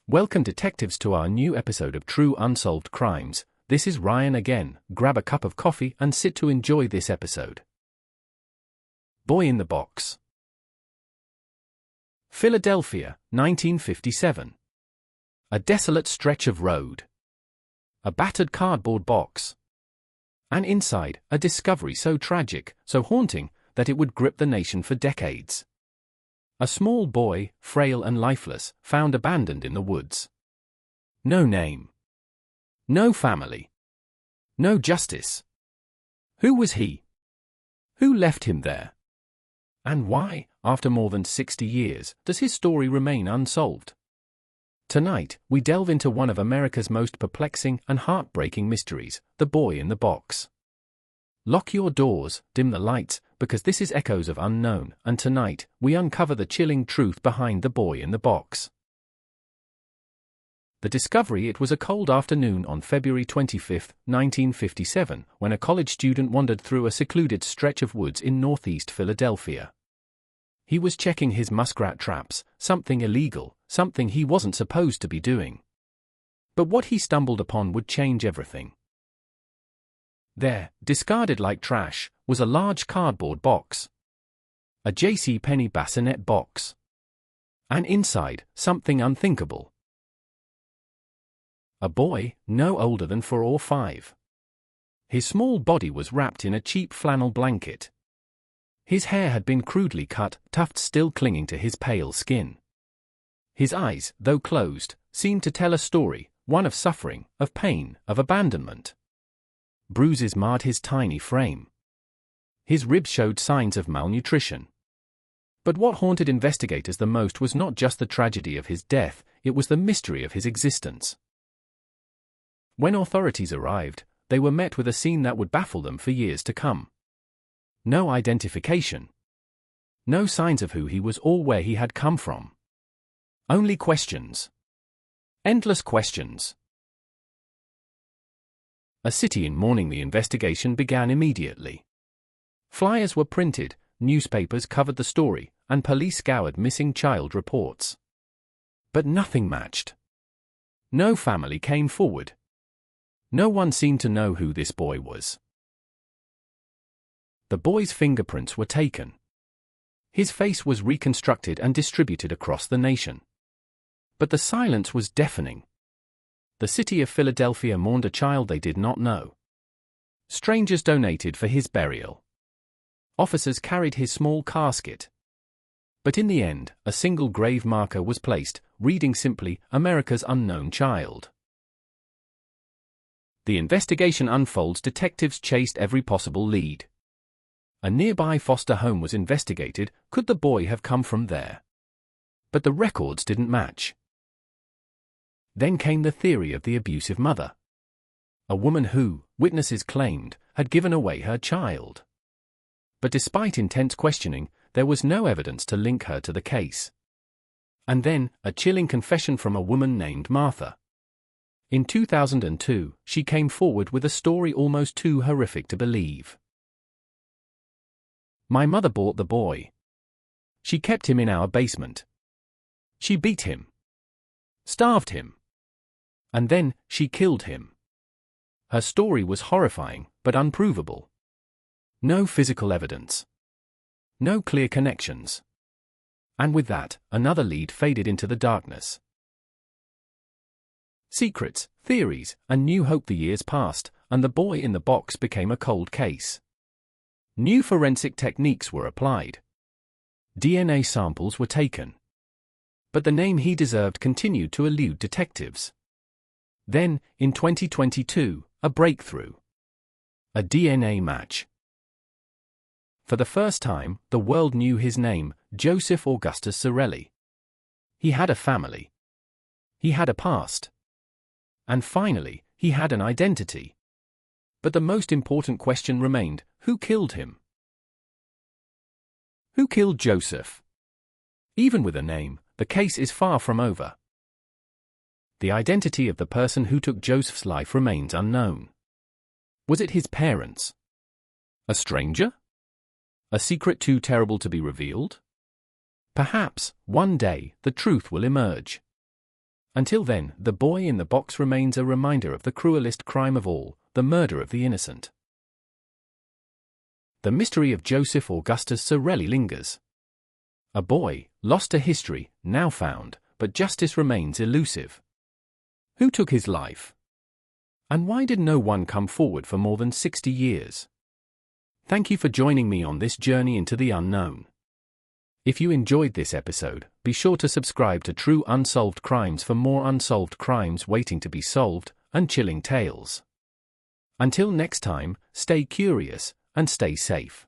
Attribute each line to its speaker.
Speaker 1: Welcome detectives to our new episode of True Unsolved Crimes. This is Ryan again. Grab a cup of coffee and sit to enjoy this episode. Boy in the Box. Philadelphia, 1957. A desolate stretch of road. A battered cardboard box. And inside, a discovery so tragic, so haunting, that it would grip the nation for decades. A small boy, frail and lifeless, found abandoned in the woods. No name. No family. No justice. Who was he? Who left him there? And why, after more than 60 years, does his story remain unsolved? Tonight, we delve into one of America's most perplexing and heartbreaking mysteries, the boy in the box. Lock your doors, dim the lights, because this is Echoes of Unknown, and tonight, we uncover the chilling truth behind the boy in the box. The discovery: it was a cold afternoon on February 25, 1957, when a college student wandered through a secluded stretch of woods in northeast Philadelphia. He was checking his muskrat traps, something illegal, something he wasn't supposed to be doing. But what he stumbled upon would change everything. There, discarded like trash, was a large cardboard box. A JCPenney bassinet box. And inside, something unthinkable. A boy, no older than 4 or 5. His small body was wrapped in a cheap flannel blanket. His hair had been crudely cut, tufts still clinging to his pale skin. His eyes, though closed, seemed to tell a story, one of suffering, of pain, of abandonment. Bruises marred his tiny frame. His ribs showed signs of malnutrition. But what haunted investigators the most was not just the tragedy of his death, it was the mystery of his existence. When authorities arrived, they were met with a scene that would baffle them for years to come. No identification. No signs of who he was or where he had come from. Only questions. Endless questions. A city in mourning. The investigation began immediately. Flyers were printed, newspapers covered the story, and police scoured missing child reports. But nothing matched. No family came forward. No one seemed to know who this boy was. The boy's fingerprints were taken. His face was reconstructed and distributed across the nation. But the silence was deafening. The city of Philadelphia mourned a child they did not know. Strangers donated for his burial. Officers carried his small casket. But in the end, a single grave marker was placed, reading simply, "America's unknown child." The investigation unfolds. Detectives chased every possible lead. A nearby foster home was investigated. Could the boy have come from there? But the records didn't match. Then came the theory of the abusive mother. A woman who, witnesses claimed, had given away her child. But despite intense questioning, there was no evidence to link her to the case. And then, a chilling confession from a woman named Martha. In 2002, she came forward with a story almost too horrific to believe. "My mother bought the boy. She kept him in our basement. She beat him. Starved him. And then, she killed him." Her story was horrifying, but unprovable. No physical evidence. No clear connections. And with that, another lead faded into the darkness. Secrets, theories, and new hope. The years passed, and the boy in the box became a cold case. New forensic techniques were applied. DNA samples were taken. But the name he deserved continued to elude detectives. Then, in 2022, a breakthrough. A DNA match. For the first time, the world knew his name, Joseph Augustus Sorelli. He had a family. He had a past. And finally, he had an identity. But the most important question remained: who killed him? Who killed Joseph? Even with a name, the case is far from over. The identity of the person who took Joseph's life remains unknown. Was it his parents? A stranger? A secret too terrible to be revealed? Perhaps, one day, the truth will emerge. Until then, the boy in the box remains a reminder of the cruelest crime of all, the murder of the innocent. The mystery of Joseph Augustus Sorelli lingers. A boy, lost to history, now found, but justice remains elusive. Who took his life? And why did no one come forward for more than 60 years? Thank you for joining me on this journey into the unknown. If you enjoyed this episode, be sure to subscribe to True Unsolved Crimes for more unsolved crimes waiting to be solved, and chilling tales. Until next time, stay curious, and stay safe.